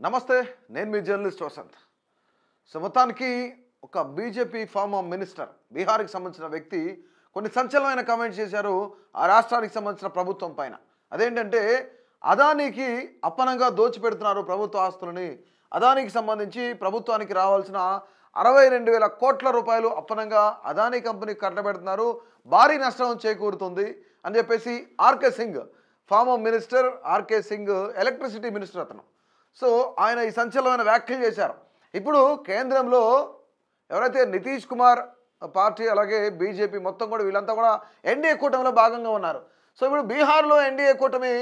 నమస్తే, నేను మీ journalist Vasant. So మొత్తానికి ఒక బీజేపీ ఫార్మర్ మినిస్టర్, బీహార్కి సంబంధించిన వ్యక్తి కొన్ని సంచలనమైన కామెంట్స్ చేశారు ఆ రాష్ట్రానికి సంబంధించిన ప్రభుత్వం పైన. అదేంటంటే అదానీకి అప్పనంగా దోచిపెడుతున్నారు ప్రభుత్వ ఆస్తులని. అదానీకి సంబంధించి ప్రభుత్వానికి రావాల్సిన 62,000 కోట్ల రూపాయలు అప్పనంగా అదానీ కంపెనీకి కట్టబెడుతున్నారు, భారీ నష్టం చేకూరుతుంది అని చెప్పేసి RK Singh, former minister RK Singh electricity minister అతను. సో ఆయన ఈ సంచలనమైన వ్యాఖ్యలు చేశారు. ఇప్పుడు కేంద్రంలో ఎవరైతే నితీష్ కుమార్ పార్టీ అలాగే బీజేపీ మొత్తం కూడా వీళ్ళంతా కూడా ఎన్డీఏ కూటమిలో భాగంగా ఉన్నారు. సో ఇప్పుడు బీహార్లో ఎన్డీఏ కూటమి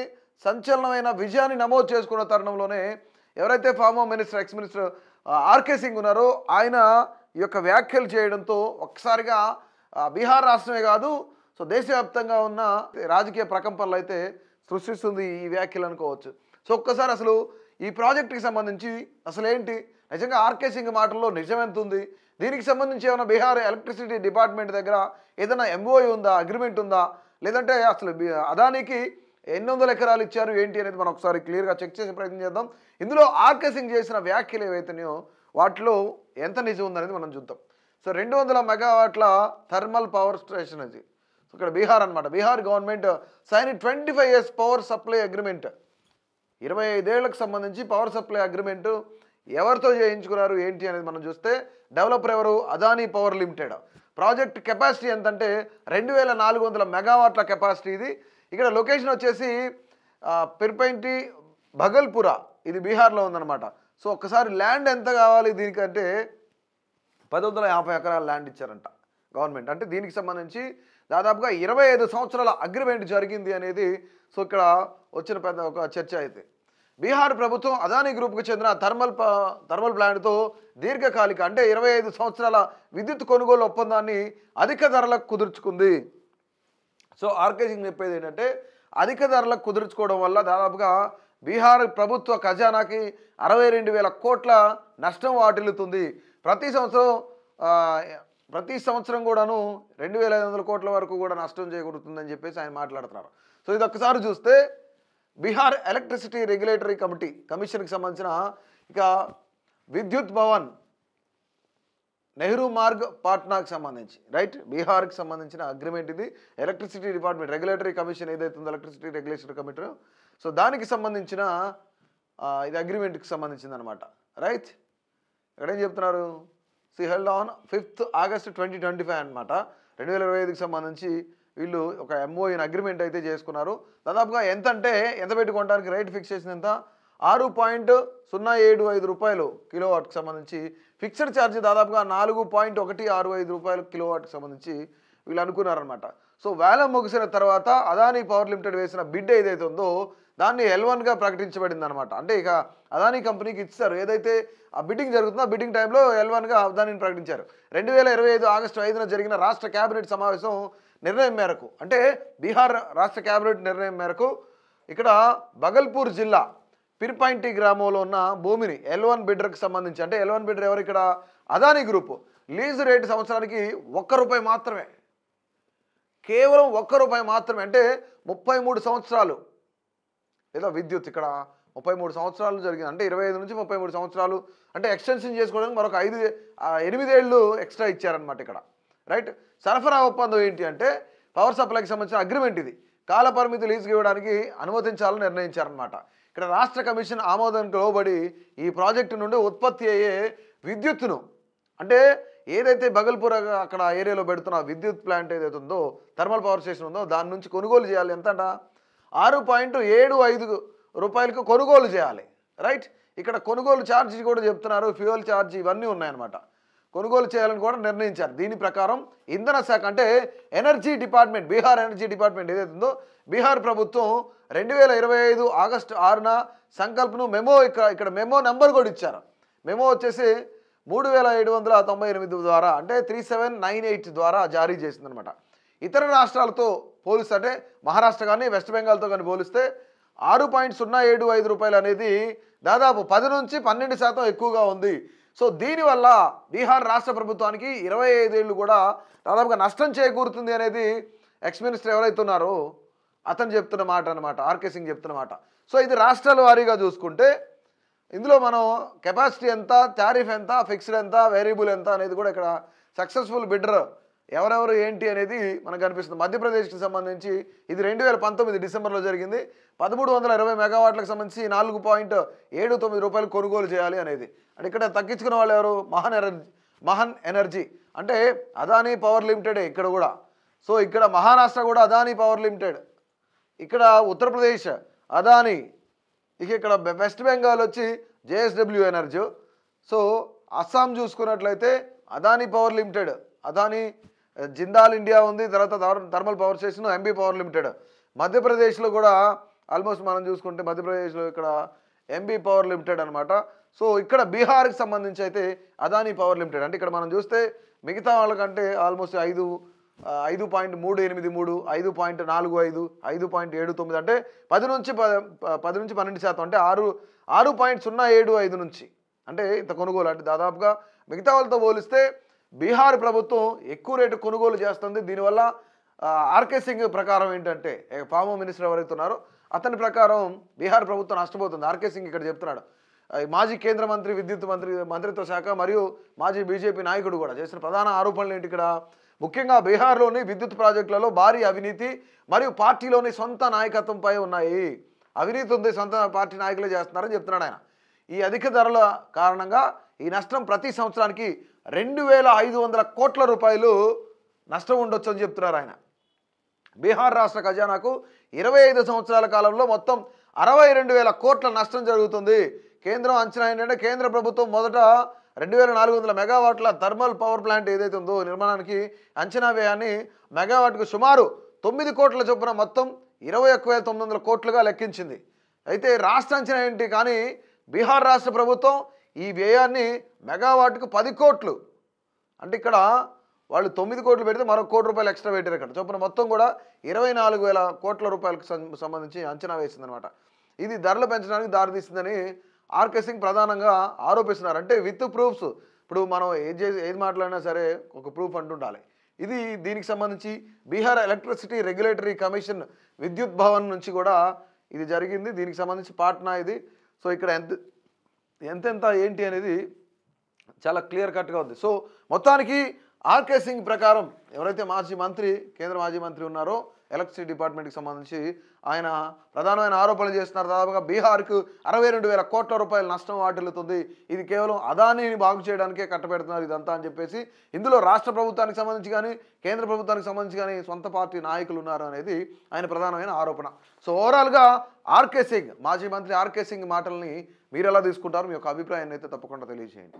సంచలనమైన విజయాన్ని నమోదు చేసుకున్న తరుణంలోనే ఎవరైతే former minister ex minister RK Singh ఉన్నారో ఆయన ఈ యొక్క వ్యాఖ్యలు చేయడంతో ఒక్కసారిగా బీహార్ రాష్ట్రమే కాదు, సో దేశవ్యాప్తంగా ఉన్న రాజకీయ ప్రకంపనలు అయితే సృష్టిస్తుంది ఈ వ్యాఖ్యలు అనుకోవచ్చు. సో ఒక్కసారి అసలు ఈ ప్రాజెక్టుకి సంబంధించి అసలు ఏంటి, నిజంగా ఆర్కే సింగ్ మాటల్లో నిజం ఎంత ఉంది, దీనికి సంబంధించి ఏమైనా బీహార్ ఎలక్ట్రిసిటీ డిపార్ట్మెంట్ దగ్గర ఏదైనా ఎంఓఐ ఉందా, అగ్రిమెంట్ ఉందా, లేదంటే అసలు అదానికి ఎన్ని వందల ఎకరాలు ఇచ్చారు ఏంటి అనేది మనం ఒకసారి క్లియర్గా చెక్ చేసే ప్రయత్నం చేద్దాం. ఇందులో ఆర్కే సింగ్ చేసిన వ్యాఖ్యలు ఏవైతున్నాయో వాటిలో ఎంత నిజం ఉందనేది మనం చూద్దాం. సో 200 మెగావాట్ల థర్మల్ పవర్ స్టేషన్ అది. సో ఇక్కడ బీహార్ అనమాట. Bihar government sign 25 years power supply agreement. 25 ఏళ్లకు సంబంధించి పవర్ సప్లై అగ్రిమెంటు ఎవరితో చేయించుకున్నారు ఏంటి అనేది మనం చూస్తే డెవలపర్ ఎవరు, Adani power limited. Project capacity ఎంతంటే 2,400 మెగావాట్ల కెపాసిటీ ఇది. ఇక్కడ లొకేషన్ వచ్చేసి పిర్పైంటి భగల్పురా, ఇది బీహార్లో ఉందన్నమాట. సో ఒక్కసారి ల్యాండ్ ఎంత కావాలి దీనికంటే 1050 ఎకరాల ల్యాండ్ ఇచ్చారంట గవర్నమెంట్. అంటే దీనికి సంబంధించి దాదాపుగా 25 సంవత్సరాల అగ్రిమెంట్ జరిగింది అనేది సో ఇక్కడ వచ్చిన పెద్ద ఒక చర్చ. అయితే బీహార్ ప్రభుత్వం అదానీ గ్రూప్కి చెందిన థర్మల్ ప్లాంట్తో దీర్ఘకాలిక అంటే 25 సంవత్సరాల విద్యుత్ కొనుగోలు ఒప్పందాన్ని అధిక ధరలకు కుదుర్చుకుంది. సో ఆర్కే సింగ్ చెప్పేది ఏంటంటే అధిక ధరలకు కుదుర్చుకోవడం వల్ల దాదాపుగా బీహార్ ప్రభుత్వ ఖజానాకి 62,000 కోట్ల నష్టం వాటిల్లుతుంది. ప్రతి సంవత్సరం కూడాను 2,500 కోట్ల వరకు కూడా నష్టం చేకూరుతుందని చెప్పేసి ఆయన మాట్లాడుతున్నారు. సో ఇది ఒక్కసారి చూస్తే బీహార్ ఎలక్ట్రిసిటీ రెగ్యులేటరీ కమిషన్కి సంబంధించిన ఇక విద్యుత్ భవన్ నెహ్రూ మార్గ్ పాట్నాకి సంబంధించి రైట్ బీహార్కి సంబంధించిన అగ్రిమెంట్ ఇది. ఎలక్ట్రిసిటీ డిపార్ట్మెంట్ రెగ్యులేటరీ కమిషన్ ఏదైతే ఉందో ఎలక్ట్రిసిటీ రెగ్యులేటరీ కమిటీ, సో దానికి సంబంధించిన ఇది అగ్రిమెంట్కి సంబంధించింది అనమాట. రైట్ ఇక్కడ ఏం చెప్తున్నారు, హెల్డ్ ఆన్ 5th August 2025 అనమాట. 2025కి సంబంధించి వీళ్ళు ఒక ఎంఓఈని అగ్రిమెంట్ అయితే చేసుకున్నారు. దాదాపుగా ఎంత అంటే ఎంత పెట్టుకోవడానికి రేట్ ఫిక్స్ చేసిన ఎంత 6.075 రూపాయలు కిలోవాట్కి సంబంధించి ఫిక్స్డ్ ఛార్జ్ దాదాపుగా 4.165 రూపాయలు కిలోవాట్కి సంబంధించి వీళ్ళు అనుకున్నారనమాట. సో వేలం ముగిసిన తర్వాత అదానీ పవర్ లిమిటెడ్ వేసిన బిడ్ ఏదైతే ఉందో దాన్ని L1గా ప్రకటించబడింది అనమాట. అంటే ఇక అదానీ కంపెనీకి ఇచ్చారు, ఏదైతే ఆ బిడ్డింగ్ జరుగుతుందో ఆ బిడ్డింగ్ టైంలో L1గా అదానీని ప్రకటించారు. 2025 ఆగస్టు 5న జరిగిన రాష్ట్ర కేబినెట్ సమావేశం నిర్ణయం మేరకు, అంటే బీహార్ రాష్ట్ర కేబినెట్ నిర్ణయం మేరకు ఇక్కడ భగల్పూర్ జిల్లా పిర్పైంటి గ్రామంలో ఉన్న భూమిని L1 బిడ్డర్కి సంబంధించి, అంటే L1 బిడ్డర్ ఎవరు ఇక్కడ అదానీ గ్రూప్, లీజు రేటు సంవత్సరానికి ₹1 మాత్రమే, కేవలం ₹1 మాత్రమే. అంటే 33 సంవత్సరాలు లేదా విద్యుత్ ఇక్కడ 33 సంవత్సరాలు జరిగింది. అంటే 25 నుంచి 33 సంవత్సరాలు అంటే ఎక్స్టెన్షన్ చేసుకోవడానికి మరొక 8 ఏళ్ళు ఎక్స్ట్రా ఇచ్చారనమాట ఇక్కడ. రైట్ సరఫరా ఒప్పందం ఏంటి అంటే పవర్ సప్లైకి సంబంధించిన అగ్రిమెంట్ ఇది. కాల పరిమితి లీజుకి ఇవ్వడానికి అనుమతించాలని నిర్ణయించారనమాట. ఇక్కడ రాష్ట్ర కమిషన్ ఆమోదానికి లోబడి ఈ ప్రాజెక్టు నుండి ఉత్పత్తి అయ్యే విద్యుత్తును, అంటే ఏదైతే భగల్పూర్ అక్కడ ఏరియాలో పెడుతున్న విద్యుత్ ప్లాంట్ ఏదైతే ఉందో థర్మల్ పవర్ స్టేషన్ ఉందో దాని నుంచి కొనుగోలు చేయాలి. ఎంతంట 6.75 రూపాయలకు కొనుగోలు చేయాలి. రైట్ ఇక్కడ కొనుగోలు ఛార్జీ కూడా చెప్తున్నారు, ఫ్యూయల్ ఛార్జీ ఇవన్నీ ఉన్నాయన్నమాట. కొనుగోలు చేయాలని కూడా నిర్ణయించారు. దీని ప్రకారం ఇంధన శాఖ అంటే energy department, Bihar energy department ఏదైతే ఉందో బీహార్ ప్రభుత్వం 2025 ఆగస్టు 6న సంకల్పను మెమో ఇక్కడ మెమో నెంబర్ కూడా ఇచ్చారు. మెమో వచ్చేసి 3798 ద్వారా అంటే 3798 ద్వారా జారీ చేసిందనమాట. ఇతర రాష్ట్రాలతో పోలిస్తే అంటే మహారాష్ట్ర కానీ వెస్ట్ బెంగాల్తో కానీ పోలిస్తే 6.075 రూపాయలు అనేది దాదాపు 10 నుంచి 12% ఎక్కువగా ఉంది. సో దీనివల్ల బీహార్ రాష్ట్ర ప్రభుత్వానికి 25 ఏళ్ళు కూడా దాదాపుగా నష్టం చేకూరుతుంది అనేది ఎక్స్ మినిస్టర్ ఎవరైతే ఉన్నారో అతను చెప్తున్న మాట అనమాట, ఆర్కే సింగ్ చెప్తున్న మాట. సో ఇది రాష్ట్రాల వారీగా చూసుకుంటే ఇందులో మనం కెపాసిటీ ఎంత, టారిఫ్ ఎంత, ఫిక్స్డ్ ఎంత, వేరియబుల్ ఎంత అనేది కూడా ఇక్కడ సక్సెస్ఫుల్ బిడ్డర్ ఎవరెవరు ఏంటి అనేది మనకు కనిపిస్తుంది. మధ్యప్రదేశ్కి సంబంధించి ఇది 2019 డిసెంబర్లో జరిగింది. 1320 మెగావాట్లకు సంబంధించి 4.79 రూపాయలు కొనుగోలు చేయాలి అనేది. అంటే ఇక్కడ తగ్గించుకున్న వాళ్ళు ఎవరు? మహన్ ఎనర్జీ అంటే అదానీ పవర్ లిమిటెడే ఇక్కడ కూడా. సో ఇక్కడ మహారాష్ట్ర కూడా అదానీ పవర్ లిమిటెడ్, ఇక్కడ ఉత్తరప్రదేశ్ అదానీ, ఇక్కడ వెస్ట్ బెంగాల్ వచ్చి జేఎస్డబ్ల్యూ ఎనర్జీ. సో అస్సాం చూసుకున్నట్లయితే Adani power limited, Adani Jindal India ఉంది, తర్వాత thermal power station MB power limited. మధ్యప్రదేశ్లో కూడా ఆల్మోస్ట్ మనం చూసుకుంటే మధ్యప్రదేశ్లో ఇక్కడ ఎంబీ పవర్ లిమిటెడ్ అనమాట. సో ఇక్కడ బీహార్కి సంబంధించి అయితే అదానీ పవర్ లిమిటెడ్. అంటే ఇక్కడ మనం చూస్తే మిగతా వాళ్ళకంటే ఆల్మోస్ట్ 5.383, 5.45, 5.79 అంటే 10 నుంచి 12% అంటే 6.075 నుంచి అంటే ఇంత కొనుగోలు. అంటే దాదాపుగా మిగతా వాళ్ళతో పోలిస్తే బీహార్ ప్రభుత్వం ఎక్కువ రేటు కొనుగోలు చేస్తుంది. దీనివల్ల ఆర్కే సింగ్ ప్రకారం ఏంటంటే ఫార్మా మినిస్టర్ ఎవరైతే ఉన్నారో అతని ప్రకారం బీహార్ ప్రభుత్వం నష్టపోతుంది. ఆర్కే సింగ్ ఇక్కడ చెప్తున్నాడు. మాజీ కేంద్ర మంత్రి, విద్యుత్ మంత్రిత్వ శాఖ మరియు మాజీ బీజేపీ నాయకుడు కూడా చేసిన ప్రధాన ఆరోపణలు ఏంటి ఇక్కడ? ముఖ్యంగా బీహార్లోని విద్యుత్ ప్రాజెక్టులలో భారీ అవినీతి మరియు పార్టీలోని సొంత నాయకత్వంపై ఉన్నాయి. అవినీతి ఉంది, సొంత పార్టీ నాయకులే చేస్తున్నారని చెప్తున్నాడు ఆయన. ఈ అధిక ధరల కారణంగా ఈ నష్టం ప్రతి సంవత్సరానికి 2,500 కోట్ల రూపాయలు నష్టం ఉండొచ్చు అని చెప్తున్నారు ఆయన. బీహార్ రాష్ట్ర ఖజానాకు 25 సంవత్సరాల కాలంలో మొత్తం 62,000 కోట్ల నష్టం జరుగుతుంది. కేంద్రం అంచనా ఏంటంటే కేంద్ర ప్రభుత్వం మొదట 2,400 మెగావాట్ల థర్మల్ పవర్ ప్లాంట్ ఏదైతే ఉందో నిర్మాణానికి అంచనా వ్యయాన్ని మెగావాట్కు సుమారు 9 కోట్ల చొప్పున మొత్తం 21,900 కోట్లుగా లెక్కించింది. అయితే రాష్ట్ర అంచనా ఏంటి? కానీ బీహార్ రాష్ట్ర ప్రభుత్వం ఈ వ్యయాన్ని మెగావాట్కు 10 కోట్లు, అంటే ఇక్కడ వాళ్ళు 9 కోట్లు పెడితే మరో 1 కోటి రూపాయలు ఎక్స్ట్రా పెట్టారు ఇక్కడ చొప్పున మొత్తం కూడా 24,000 కోట్ల రూపాయలకు సంబంధించి అంచనా వేసిందనమాట. ఇది ధరలు పెంచడానికి దారితీస్తుందని ఆర్కే సింగ్ ప్రధానంగా ఆరోపిస్తున్నారు. అంటే విత్ ప్రూఫ్స్. ఇప్పుడు మనం ఏది మాట్లాడినా సరే ఒక ప్రూఫ్ అంటుండాలి. ఇది దీనికి సంబంధించి బీహార్ ఎలక్ట్రిసిటీ రెగ్యులేటరీ కమిషన్ విద్యుత్ భవన్ నుంచి కూడా ఇది జరిగింది. దీనికి సంబంధించి పాట్నా ఇది. సో ఇక్కడ ఎంతెంత ఏంటి అనేది చాలా క్లియర్ కట్గా ఉంది. సో మొత్తానికి ఆర్కే సింగ్ ప్రకారం ఎవరైతే కేంద్ర మాజీ మంత్రి ఉన్నారో ఎలక్ట్రిసిటీ డిపార్ట్మెంట్కి సంబంధించి ఆయన ప్రధానమైన ఆరోపణలు చేస్తున్నారు. దాదాపుగా బీహార్కు 62,000 కోట్ల రూపాయల నష్టం వాటిల్లుతుంది. ఇది కేవలం అదానీని బాగు చేయడానికే కట్టబెడుతున్నారు ఇదంతా అని చెప్పేసి. ఇందులో రాష్ట్ర ప్రభుత్వానికి సంబంధించి కానీ కేంద్ర ప్రభుత్వానికి సంబంధించి కానీ సొంత పార్టీ నాయకులు ఉన్నారు అనేది ఆయన ప్రధానమైన ఆరోపణ. సో ఓవరాల్గా ఆర్కే సింగ్, మాజీ మంత్రి ఆర్కే సింగ్ మాటల్ని మీరు ఎలా తీసుకుంటారు? మీ యొక్క అభిప్రాయాన్ని అయితే తప్పకుండా తెలియజేయండి.